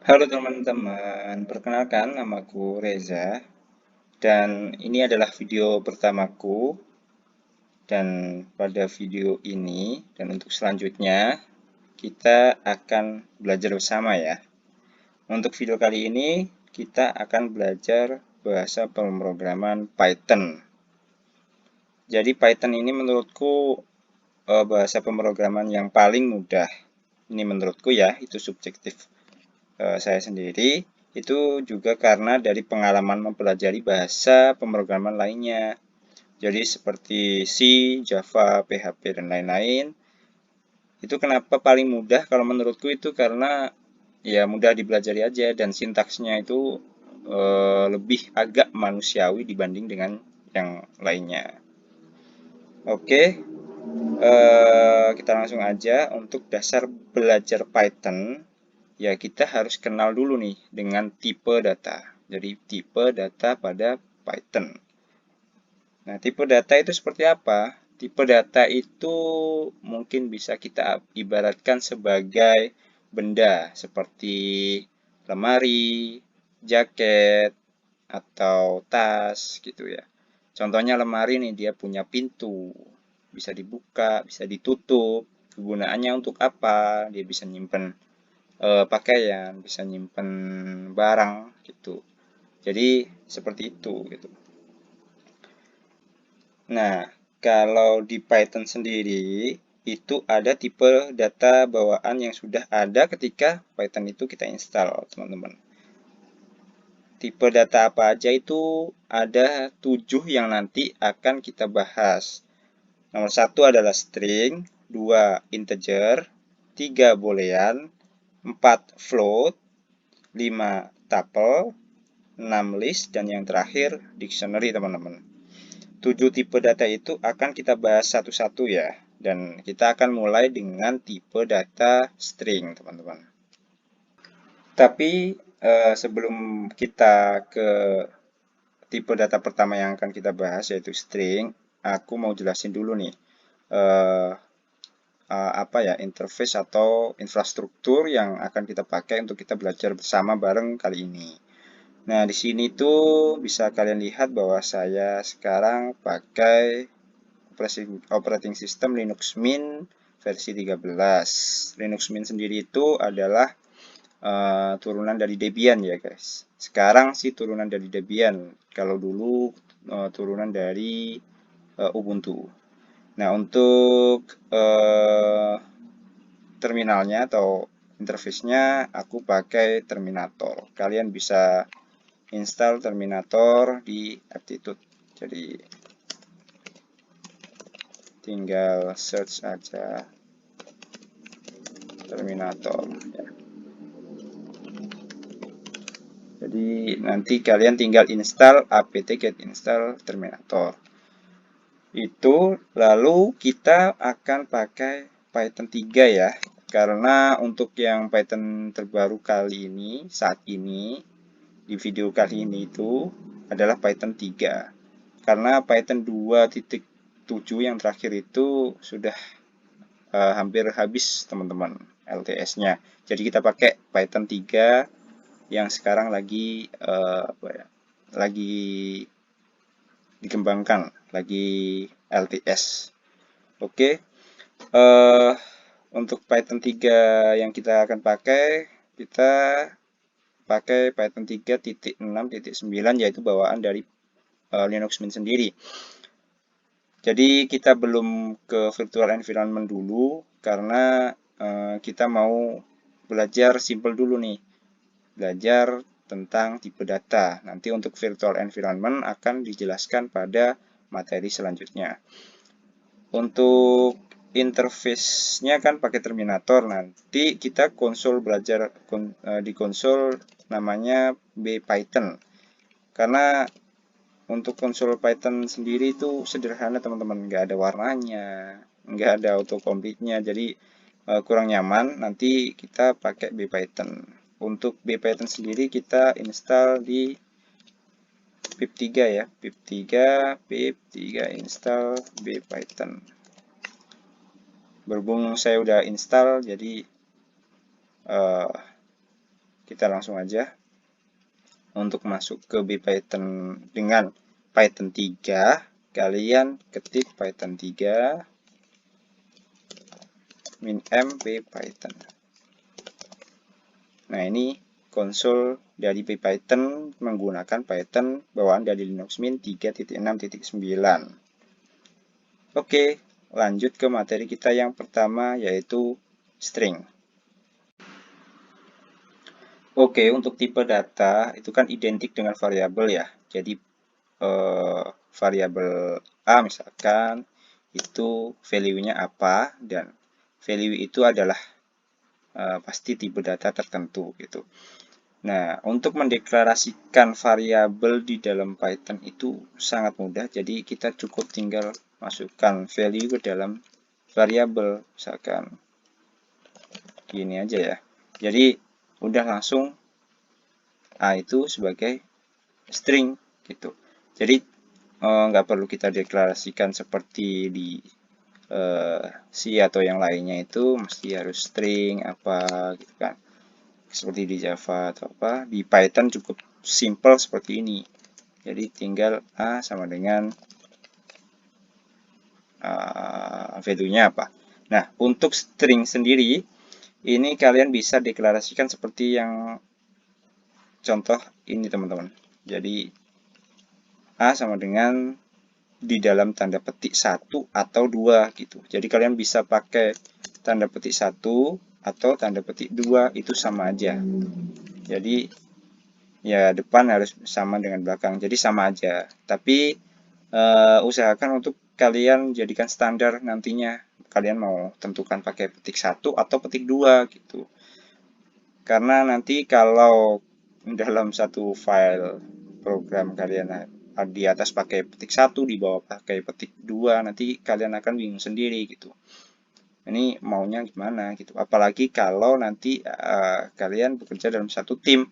Halo teman-teman, perkenalkan namaku Reza dan ini adalah video pertamaku dan pada video ini dan untuk selanjutnya kita akan belajar bersama ya. Untuk video kali ini kita akan belajar bahasa pemrograman Python. Jadi Python ini menurutku bahasa pemrograman yang paling mudah. Ini menurutku ya, itu subjektif saya sendiri, itu juga karena dari pengalaman mempelajari bahasa pemrograman lainnya. Jadi seperti C, Java, PHP, dan lain-lain. Itu kenapa paling mudah kalau menurutku itu karena ya mudah dipelajari aja dan sintaksnya itu lebih agak manusiawi dibanding dengan yang lainnya. Oke, kita langsung aja untuk dasar belajar Python. Ya, kita harus kenal dulu nih dengan tipe data. Jadi, tipe data pada Python. Nah, tipe data itu seperti apa? Tipe data itu mungkin bisa kita ibaratkan sebagai benda seperti lemari, jaket, atau tas gitu ya. Contohnya lemari nih, dia punya pintu, bisa dibuka, bisa ditutup. Kegunaannya untuk apa? Dia bisa nyimpen pakaian, bisa nyimpen barang gitu. Jadi seperti itu gitu. Nah, kalau di Python sendiri itu ada tipe data bawaan yang sudah ada ketika Python itu kita install, teman-teman. Tipe data apa aja itu ada 7 yang nanti akan kita bahas. Nomor satu adalah string, 2 integer, 3 boolean, 4 float, 5 tuple, 6 list, dan yang terakhir dictionary teman-teman. 7 tipe data itu akan kita bahas satu-satu ya. Dan kita akan mulai dengan tipe data string teman-teman. Tapi sebelum kita ke tipe data pertama yang akan kita bahas yaitu string, aku mau jelasin dulu nih eh, apa ya interface atau infrastruktur yang akan kita pakai untuk kita belajar bersama bareng kali ini. Nah, di sini tuh bisa kalian lihat bahwa saya sekarang pakai operating system Linux Mint versi 13. Linux Mint sendiri itu adalah turunan dari Debian ya guys. Sekarang sih turunan dari Debian. Kalau dulu turunan dari Ubuntu. Nah, untuk terminalnya atau interface-nya aku pakai Terminator. Kalian bisa install Terminator di Aptitude. Jadi tinggal search aja Terminator ya. Jadi nanti kalian tinggal install apt get install Terminator. Itu lalu kita akan pakai Python 3 ya. Karena untuk yang Python terbaru kali ini, saat ini, di video kali ini itu adalah Python 3. Karena Python 2.7 yang terakhir itu sudah hampir habis teman-teman LTS-nya. Jadi kita pakai Python 3 yang sekarang lagi lagi dikembangkan, lagi LTS. Oke. Untuk Python 3 yang kita akan pakai, kita pakai Python 3.6.9 yaitu bawaan dari Linux Mint sendiri. Jadi kita belum ke virtual environment dulu karena kita mau belajar simple dulu nih. Belajar tentang tipe data. Nanti untuk virtual environment akan dijelaskan pada materi selanjutnya. Untuk interface-nya kan pakai Terminator. Nanti kita konsol belajar di konsol namanya BPython. Karena untuk konsol Python sendiri itu sederhana teman-teman, nggak ada warnanya, nggak ada autocomplete-nya, jadi kurang nyaman. Nanti kita pakai BPython. Untuk BPython sendiri kita install di pip3 ya, pip3 install BPython. Berhubung saya udah install, jadi kita langsung aja untuk masuk ke BPython dengan Python 3, kalian ketik Python 3 -m BPython. Nah, ini konsol dari BPython menggunakan Python bawaan dari Linux Mint 3.6.9. Oke, lanjut ke materi kita yang pertama, yaitu string. Oke, untuk tipe data itu kan identik dengan variabel ya. Jadi variabel A misalkan itu value-nya apa, dan value itu adalah pasti tipe data tertentu gitu. Nah, untuk mendeklarasikan variabel di dalam Python itu sangat mudah. Jadi kita cukup tinggal masukkan value ke dalam variabel, misalkan gini aja ya. Jadi udah langsung A itu sebagai string gitu. Jadi nggak perlu kita deklarasikan seperti di C atau yang lainnya itu mesti harus string apa gitu kan. Seperti di Java atau apa. Di Python cukup simple seperti ini. Jadi tinggal A sama dengan value-nya apa. Nah, untuk string sendiri ini kalian bisa deklarasikan seperti yang contoh ini teman-teman. Jadi A sama dengan di dalam tanda petik 1 atau 2 gitu. Jadi kalian bisa pakai tanda petik 1 atau tanda petik 2, itu sama aja. Jadi ya depan harus sama dengan belakang. Jadi sama aja. Tapi usahakan untuk kalian jadikan standar nantinya. Kalian mau tentukan pakai petik 1 atau petik 2 gitu. Karena nanti kalau dalam satu file program kalian di atas pakai petik 1, di bawah pakai petik 2, nanti kalian akan bingung sendiri gitu. Ini maunya gimana gitu. Apalagi kalau nanti kalian bekerja dalam satu tim,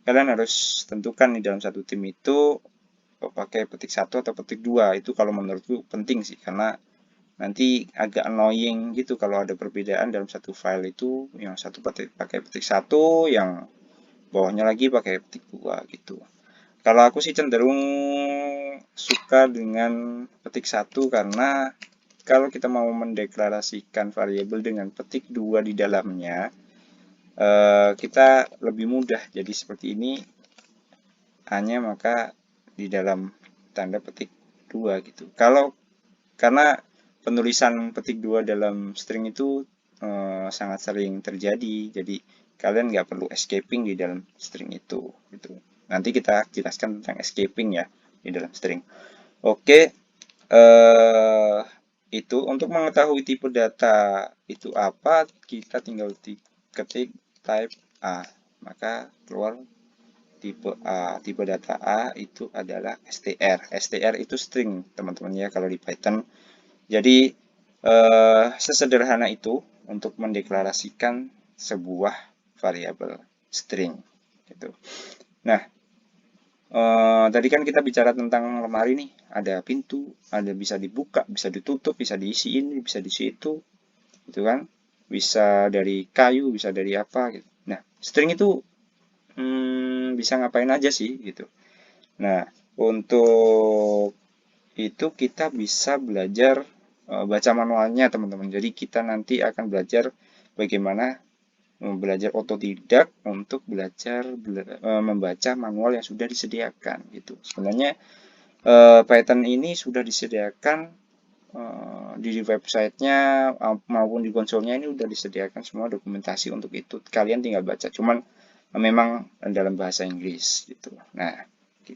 kalian harus tentukan di dalam satu tim itu pakai petik 1 atau petik 2. Itu kalau menurutku penting sih, karena nanti agak annoying gitu kalau ada perbedaan dalam satu file itu, yang satu pakai petik 1, yang bawahnya lagi pakai petik 2 gitu. Kalau aku sih cenderung suka dengan petik 1 karena kalau kita mau mendeklarasikan variabel dengan petik 2 di dalamnya, kita lebih mudah. Jadi seperti ini, hanya maka di dalam tanda petik 2 gitu. Karena penulisan petik 2 dalam string itu sangat sering terjadi, jadi kalian nggak perlu escaping di dalam string itu gitu. Nanti kita jelaskan tentang escaping ya di dalam string. Oke, itu untuk mengetahui tipe data itu apa, kita tinggal ketik type A, maka keluar tipe A. Tipe data A itu adalah str. Str itu string teman-teman ya kalau di Python. Jadi sesederhana itu untuk mendeklarasikan sebuah variabel string gitu. Nah, tadi kan kita bicara tentang lemari nih, ada pintu, ada bisa dibuka, bisa ditutup, bisa diisi ini, bisa diisi itu, gitu kan? Bisa dari kayu, bisa dari apa gitu. Nah, string itu bisa ngapain aja sih gitu. Nah, untuk itu kita bisa belajar baca manualnya teman-teman. Jadi kita nanti akan belajar bagaimana belajar otodidak untuk belajar membaca manual yang sudah disediakan gitu. Sebenarnya Python ini sudah disediakan di websitenya maupun di konsolnya, ini sudah disediakan semua dokumentasi untuk itu. Kalian tinggal baca. Cuman memang dalam bahasa Inggris gitu. Nah,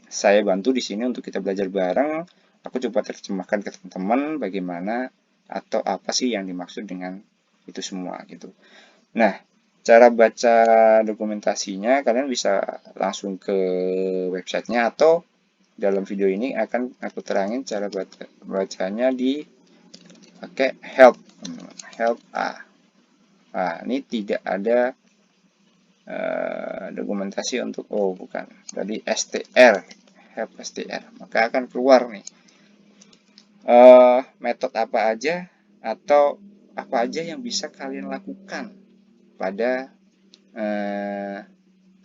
saya bantu di sini untuk kita belajar bareng. Aku coba terjemahkan ke teman-teman bagaimana atau apa sih yang dimaksud dengan itu semua gitu. Nah, cara baca dokumentasinya kalian bisa langsung ke websitenya, atau dalam video ini akan aku terangin cara bacanya di pakai help. Nah, ini tidak ada dokumentasi untuk bukan tadi str, help str, maka akan keluar nih metode apa aja atau apa aja yang bisa kalian lakukan pada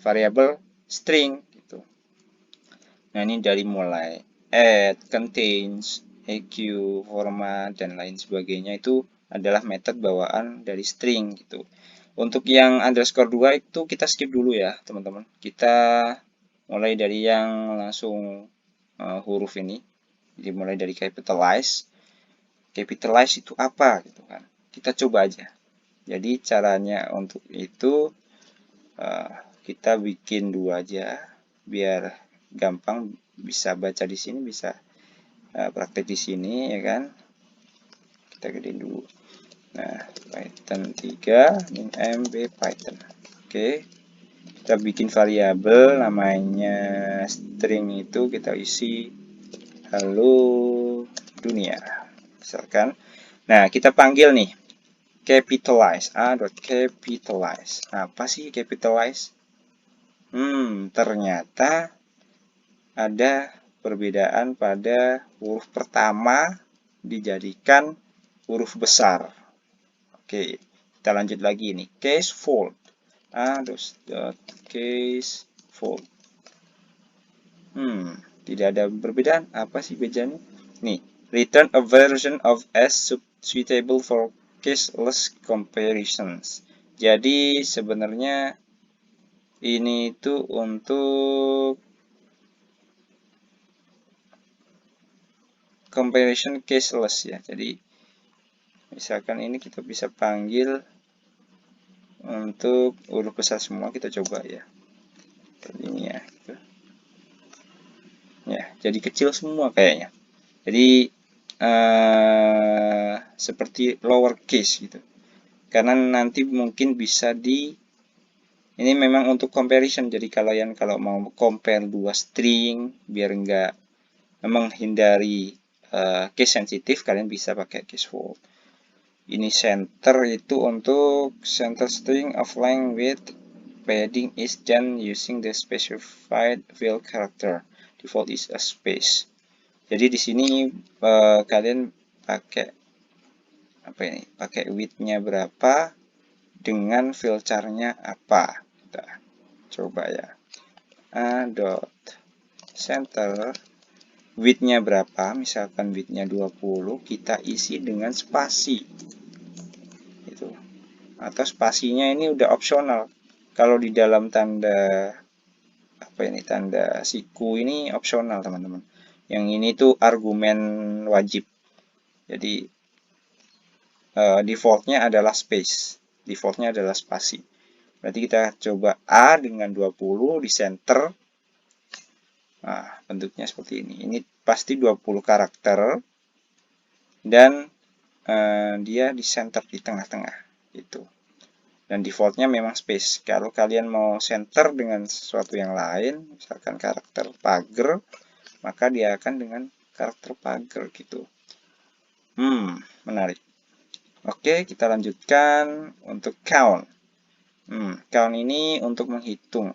variabel string gitu. Nah, ini dari mulai add, contains, eq, format, dan lain sebagainya itu adalah metode bawaan dari string gitu. Untuk yang underscore 2 itu kita skip dulu ya, teman-teman. Kita mulai dari yang langsung huruf ini. Jadi mulai dari capitalize. Capitalize itu apa gitu kan. Kita coba aja. Jadi caranya untuk itu kita bikin 2 aja biar gampang, bisa baca di sini, bisa praktek di sini ya kan. Kita gedein dulu. Nah, Python 3 min mb Python. Oke. Kita bikin variabel namanya string, itu kita isi halo dunia misalkan. Nah, kita panggil nih capitalize, a.capitalize. Apa sih capitalize? Ternyata ada perbedaan pada huruf pertama dijadikan huruf besar. Oke, kita lanjut lagi nih. Case fold. Case fold. Tidak ada perbedaan. Apa sih bedanya? Nih, return a version of S suitable for caseless comparisons. Jadi sebenarnya ini itu untuk comparison caseless ya. Jadi misalkan ini kita bisa panggil untuk huruf besar semua, kita coba ya. Ini ya, gitu. Ya, jadi kecil semua kayaknya. Jadi seperti lowercase gitu. Karena nanti mungkin bisa ini memang untuk comparison. Jadi kalian kalau mau compare dua string biar enggak menghindari case sensitif, kalian bisa pakai case fold. Ini center itu untuk center string of length with padding is done using the specified field character. Default is a space. Jadi di sini kalian pakai apa ini? Pakai width-nya berapa dengan filternya apa? Kita coba ya. A.center width-nya berapa? Misalkan width-nya 20, kita isi dengan spasi. Gitu. Atau spasinya ini udah opsional. Kalau di dalam tanda tanda siku ini opsional, teman-teman. Yang ini tuh argumen wajib. Jadi defaultnya adalah space. Defaultnya adalah spasi. Berarti kita coba A dengan 20 di center. Nah, bentuknya seperti ini. Ini pasti 20 karakter. Dan dia di center di tengah-tengah. Gitu. Dan defaultnya memang space. Kalau kalian mau center dengan sesuatu yang lain, misalkan karakter pagar, maka dia akan dengan karakter pagar gitu. Menarik. Oke, kita lanjutkan untuk count. Count ini untuk menghitung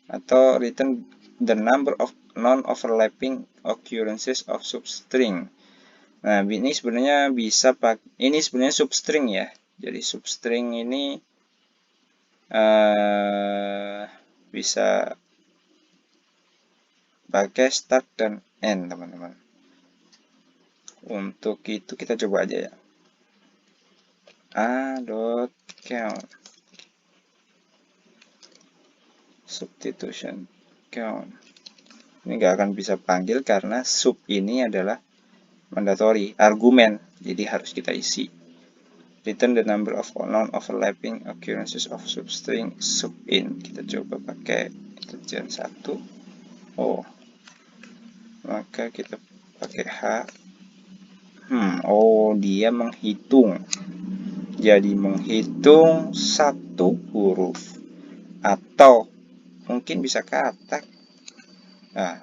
atau return the number of non-overlapping occurrences of substring. Nah, ini sebenarnya bisa ini sebenarnya substring ya. Jadi substring ini bisa pakai start dan end, teman-teman. Untuk itu kita coba aja ya. A.count substitution count. Ini nggak akan bisa panggil karena sub ini adalah mandatory, argumen. Jadi harus kita isi. Return the number of non-overlapping occurrences of substring sub in. Kita coba pakai integer 1. Maka kita pakai H. Dia menghitung. Jadi menghitung satu huruf atau mungkin bisa kata.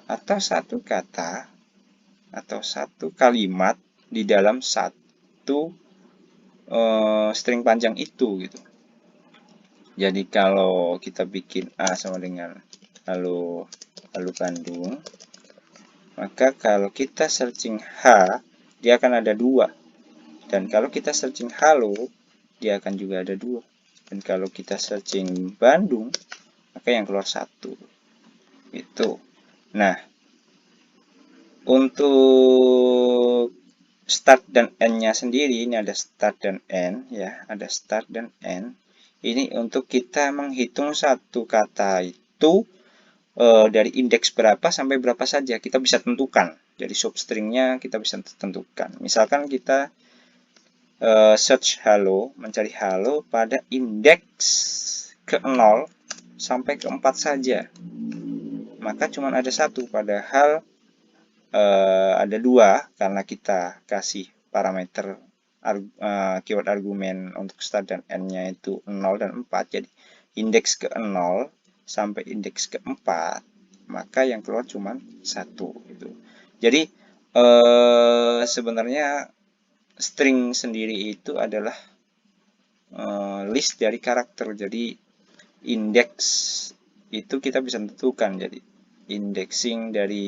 Atau satu kata atau satu kalimat di dalam satu string panjang itu gitu. Jadi kalau kita bikin A sama dengan halo Bandung, maka kalau kita searching H, dia akan ada 2. Dan kalau kita searching halo, dia akan juga ada 2. Dan kalau kita searching Bandung, maka yang keluar 1. Itu. Nah, untuk start dan end-nya sendiri, ini ada start dan end ya, ada start dan end. Ini untuk kita menghitung satu kata itu dari indeks berapa sampai berapa saja kita bisa tentukan. Jadi substringnya kita bisa tentukan. Misalkan kita search halo, mencari halo pada indeks ke 0 sampai ke 4 saja. Maka cuma ada 1, padahal ada 2 karena kita kasih parameter keyword argumen untuk start dan end-nya itu 0 dan 4. Jadi indeks ke 0 sampai indeks ke 4, maka yang keluar cuma 1 gitu. Jadi sebenarnya string sendiri itu adalah list dari karakter. Jadi indeks itu kita bisa tentukan. Jadi indexing dari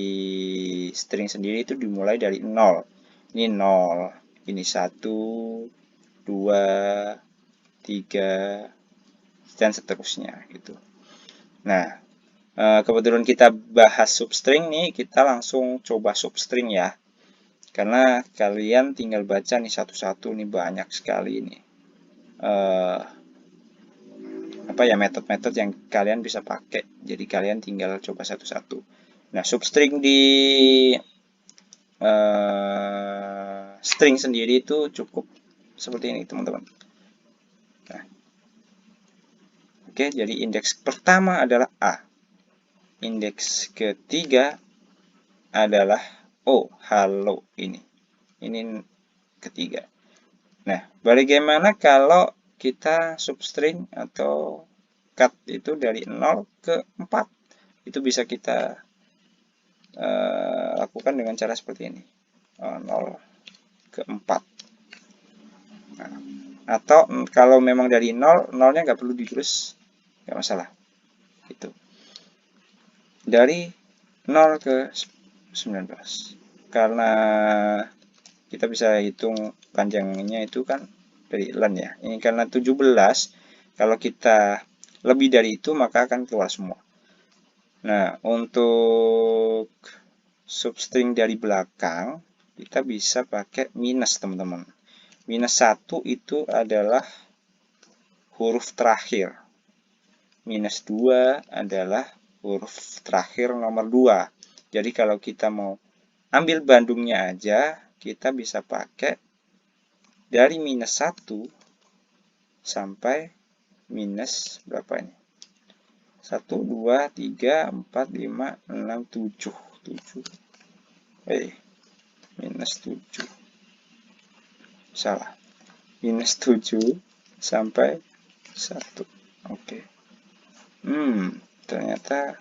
string sendiri itu dimulai dari 0. Ini 0, ini 1, 2, 3, dan seterusnya gitu. Nah, kebetulan kita bahas substring nih, kita langsung coba substring ya. Karena kalian tinggal baca nih satu-satu, nih banyak sekali nih metode-metode yang kalian bisa pakai. Jadi kalian tinggal coba satu-satu. Nah, substring di string sendiri itu cukup seperti ini, teman-teman. Nah, oke, jadi indeks pertama adalah A. Indeks ketiga adalah O, halo ini. Ini ketiga. Nah, bagaimana kalau kita substring atau cut itu dari 0 ke 4? Itu bisa kita lakukan dengan cara seperti ini. 0 ke 4. Nah, atau kalau memang dari 0, 0-nya nggak perlu ditulis, nggak masalah. Itu. Dari 0 ke 19. Karena kita bisa hitung panjangnya itu kan dari len ya. Ini karena 17, kalau kita lebih dari itu maka akan keluar semua. Nah, untuk substring dari belakang kita bisa pakai minus, teman-teman. Minus 1 itu adalah huruf terakhir. Minus 2 adalah huruf terakhir nomor 2. Jadi kalau kita mau ambil bandungnya aja, kita bisa pakai dari minus 1 sampai minus berapa ini? 1, 2, 3, 4, 5, 6, 7. Minus 7. Salah. Minus 7 sampai 1. Oke. Ternyata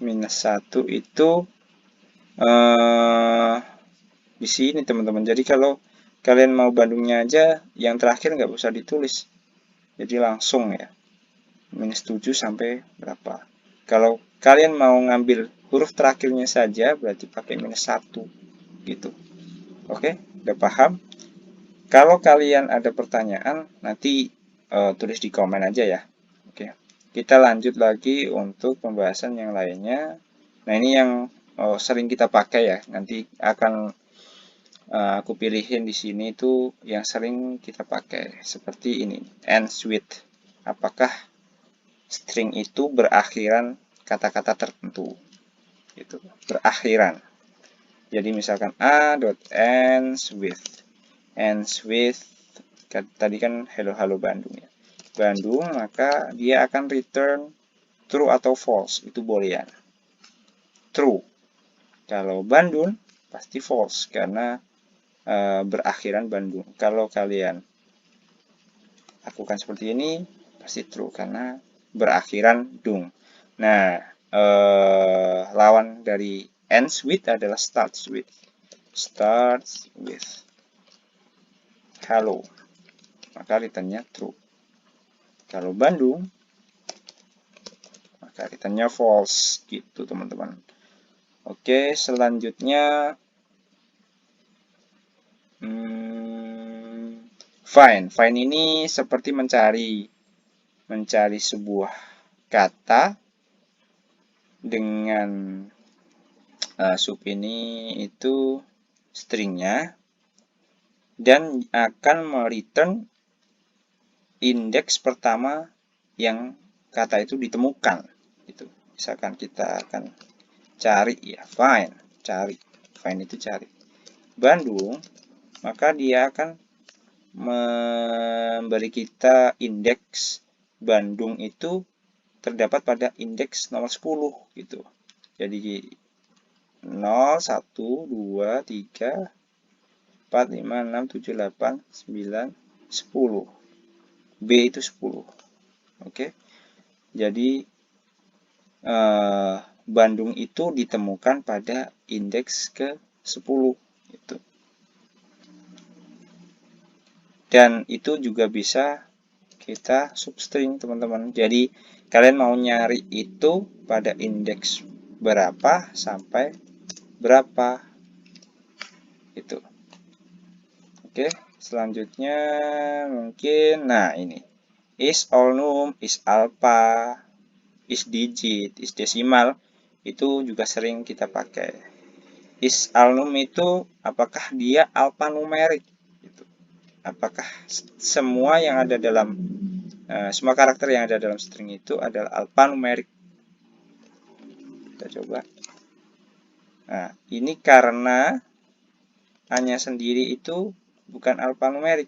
minus 1 itu di sini, teman-teman. Jadi kalau kalian mau bandungnya aja, yang terakhir nggak usah ditulis. Jadi langsung ya. Minus 7 sampai berapa. Kalau kalian mau ngambil huruf terakhirnya saja, berarti pakai minus 1. Gitu. Oke, udah paham? Kalau kalian ada pertanyaan, nanti tulis di komen aja ya. Oke, kita lanjut lagi untuk pembahasan yang lainnya. Nah, ini yang sering kita pakai ya. Nanti akan aku pilihin di sini itu yang sering kita pakai. Seperti ini, ends with. Apakah string itu berakhiran kata-kata tertentu? Itu berakhiran. Jadi misalkan a.ends with. Ends with, tadi kan hello Bandung ya. Bandung, maka dia akan return true atau false. Itu boolean. True. Kalau Bandung pasti false karena berakhiran Bandung. Kalau kalian lakukan seperti ini pasti true karena berakhiran dung. Nah, lawan dari ends with adalah starts with. Starts with hello, maka returnnya true. Kalau Bandung, maka returnnya false gitu, teman-teman. Oke, selanjutnya find. Find ini seperti mencari sebuah kata dengan sub ini itu stringnya, dan akan mereturn indeks pertama yang kata itu ditemukan. Itu misalkan kita akan cari ya, find itu cari Bandung, maka dia akan memberi kita indeks Bandung itu terdapat pada indeks nomor 10 gitu. Jadi 0, 1, 2, 3, 4, 5, 6, 7, 8, 9, 10. B itu 10. Oke. Jadi Bandung itu ditemukan pada indeks ke 10 gitu. Dan itu juga bisa kita substring, teman-teman. Jadi kalian mau nyari itu pada indeks berapa sampai berapa itu. Oke, selanjutnya mungkin ini is all num, is alpha, is digit, is desimal, itu juga sering kita pakai. Is all num itu apakah dia alphanumerik gitu. Apakah semua yang ada dalam semua karakter yang ada dalam string itu adalah alphanumerik. Kita coba. Nah, ini karena hanya sendiri itu bukan alphanumerik,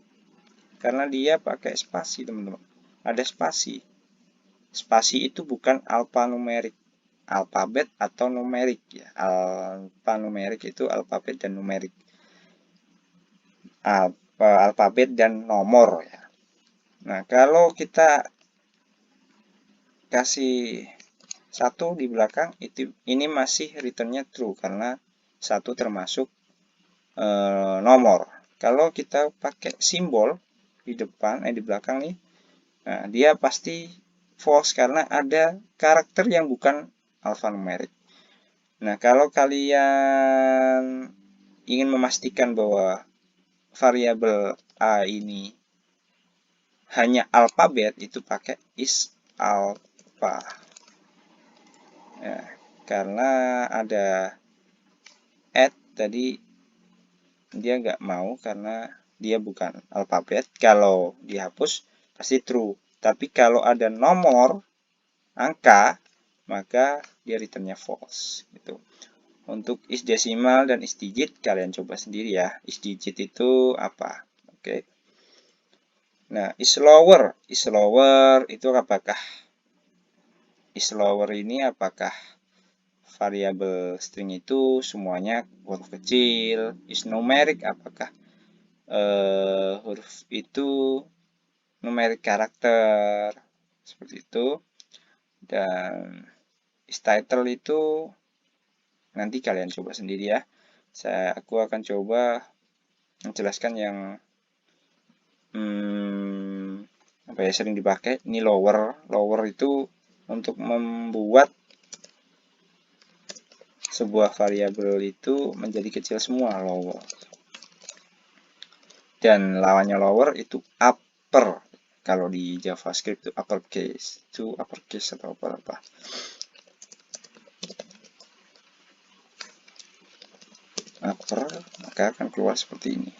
karena dia pakai spasi, teman-teman. Ada spasi. Spasi itu bukan alphanumerik, alfabet atau numerik ya. Alphanumerik itu alfabet dan numerik. Alfabet dan nomor ya. Nah, kalau kita kasih 1 di belakang, ini masih returnnya true karena 1 termasuk nomor. Kalau kita pakai simbol di depan, di belakang nih, nah, dia pasti false karena ada karakter yang bukan alphanumerik. Nah, kalau kalian ingin memastikan bahwa variabel A ini hanya alfabet, itu pakai is alpha. Ya, karena ada add tadi dia nggak mau karena dia bukan alfabet. Kalau dihapus pasti true. Tapi kalau ada nomor angka, maka dia returnnya false gitu. Untuk is desimal dan is digit kalian coba sendiri ya. Is digit itu apa? Oke. Nah, is lower itu apakah is lower ini apakah variabel string itu semuanya huruf kecil? Is numeric apakah huruf itu numerik karakter seperti itu. Dan is title itu nanti kalian coba sendiri ya. Aku akan coba menjelaskan yang apa ya, sering dipakai. Ini lower itu untuk membuat sebuah variabel itu menjadi kecil semua, lower. Dan lawannya lower itu upper. Kalau di JavaScript itu uppercase. Itu uppercase atau apa-apa. Upper, maka akan keluar seperti ini.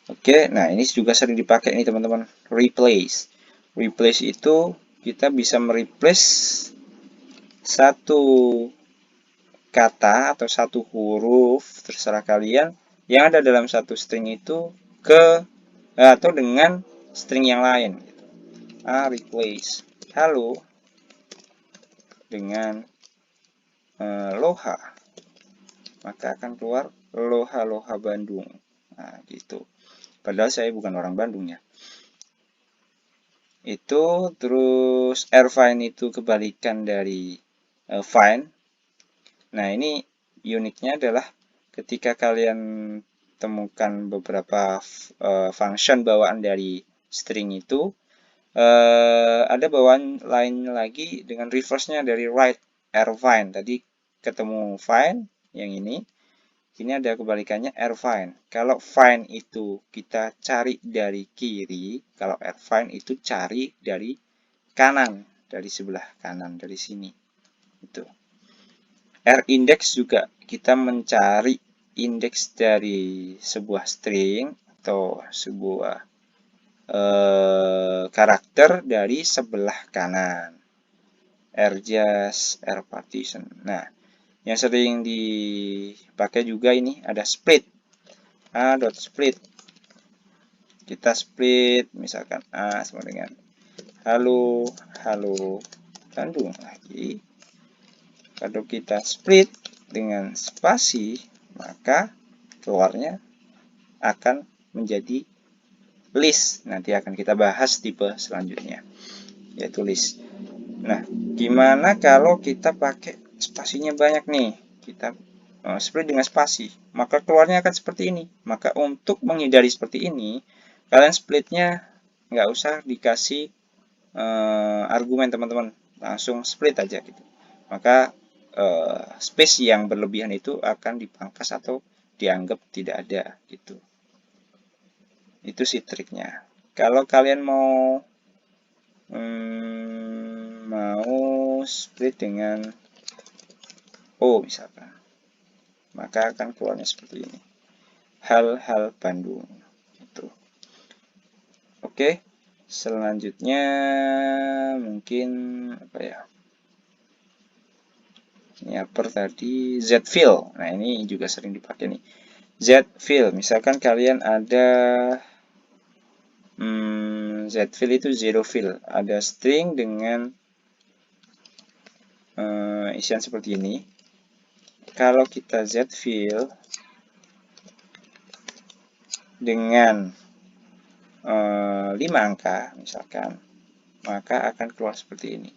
Oke, nah ini juga sering dipakai nih teman-teman. Replace. Replace itu kita bisa mereplace satu kata atau satu huruf, terserah kalian, yang ada dalam satu string itu atau dengan string yang lain. Replace halo dengan Loha, maka akan keluar Loha Bandung. Nah, gitu. Padahal saya bukan orang Bandung ya. Itu terus rfind itu kebalikan dari find. Nah, ini uniknya adalah ketika kalian temukan beberapa function bawaan dari string itu, ada bawaan lain lagi dengan reverse-nya dari right, rfind. Tadi ketemu find yang ini ada kebalikannya rfind. Kalau find itu kita cari dari kiri, kalau rfind itu cari dari kanan. dari sebelah kanan dari sini. Itu. R index juga kita mencari indeks dari sebuah string atau sebuah karakter dari sebelah kanan. Rjust, rpartition. Nah, yang sering dipakai juga ini ada split. A.split. Kita split misalkan A sama dengan halo Bandung lagi. Kalau kita split dengan spasi, maka keluarnya akan menjadi list. Nanti akan kita bahas tipe selanjutnya, yaitu list. Nah, gimana kalau kita pakai spasinya banyak nih? Kita split dengan spasi, maka keluarnya akan seperti ini. Maka untuk menghindari seperti ini, kalian splitnya nggak usah dikasih argumen teman-teman, langsung split aja gitu. Maka space yang berlebihan itu akan dipangkas atau dianggap tidak ada gitu. Itu sih triknya. Kalau kalian mau split dengan O misalkan, maka akan keluarnya seperti ini. Hal Bandung. Itu. Oke. Selanjutnya mungkin apa ya? Nyapper tadi zfill. Nah, ini juga sering dipakai nih. Zfill, misalkan kalian ada zfill itu zero fill, ada string dengan isian seperti ini. Kalau kita zfill dengan 5 angka misalkan, maka akan keluar seperti ini.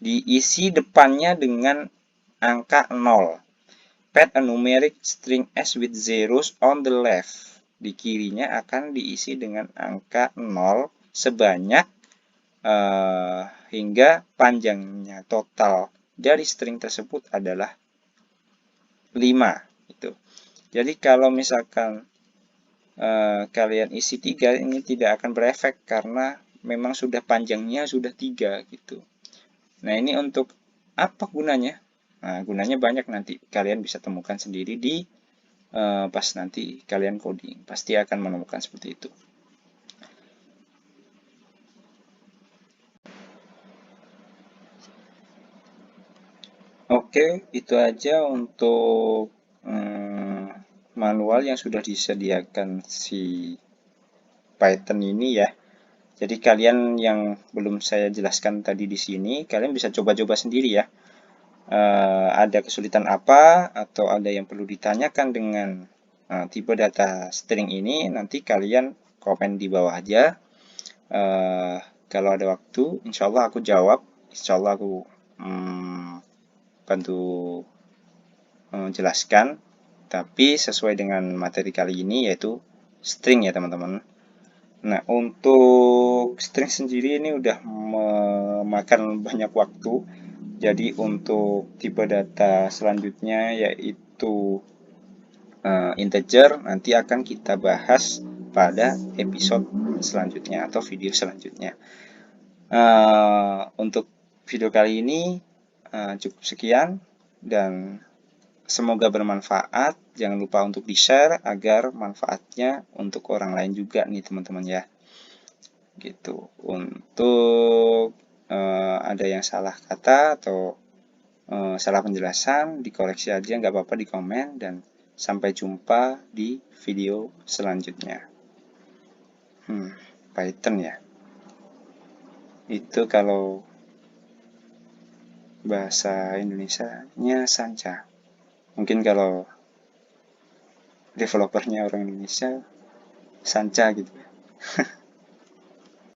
Diisi depannya dengan angka 0. Pad a numeric string s with zeros on the left. Di kirinya akan diisi dengan angka 0 sebanyak hingga panjangnya total dari string tersebut adalah 5. Itu. Jadi kalau misalkan kalian isi 3, ini tidak akan berefek karena memang sudah panjangnya sudah 3 gitu. Nah, ini untuk apa gunanya? Nah, gunanya banyak, nanti kalian bisa temukan sendiri di pas nanti kalian coding. Pasti akan menemukan seperti itu. Oke, itu aja untuk manual yang sudah disediakan si Python ini ya. Jadi kalian yang belum saya jelaskan tadi di sini, kalian bisa coba-coba sendiri ya. Ada kesulitan apa atau ada yang perlu ditanyakan dengan tipe data string ini, nanti kalian komen di bawah aja. Kalau ada waktu, insya Allah aku jawab. Insya Allah aku bantu menjelaskan, tapi sesuai dengan materi kali ini, yaitu string ya teman-teman. Nah, untuk string sendiri ini udah memakan banyak waktu. Jadi untuk tipe data selanjutnya yaitu integer, nanti akan kita bahas pada episode selanjutnya atau video selanjutnya. Untuk video kali ini cukup sekian dan semoga bermanfaat. Jangan lupa untuk di-share agar manfaatnya untuk orang lain juga nih teman-teman ya. Gitu. Untuk ada yang salah kata atau salah penjelasan, dikoreksi aja, nggak apa-apa di komen, dan sampai jumpa di video selanjutnya. Python ya. Itu kalau bahasa Indonesianya Sanca. Mungkin kalau developernya orang Indonesia Sanca gitu.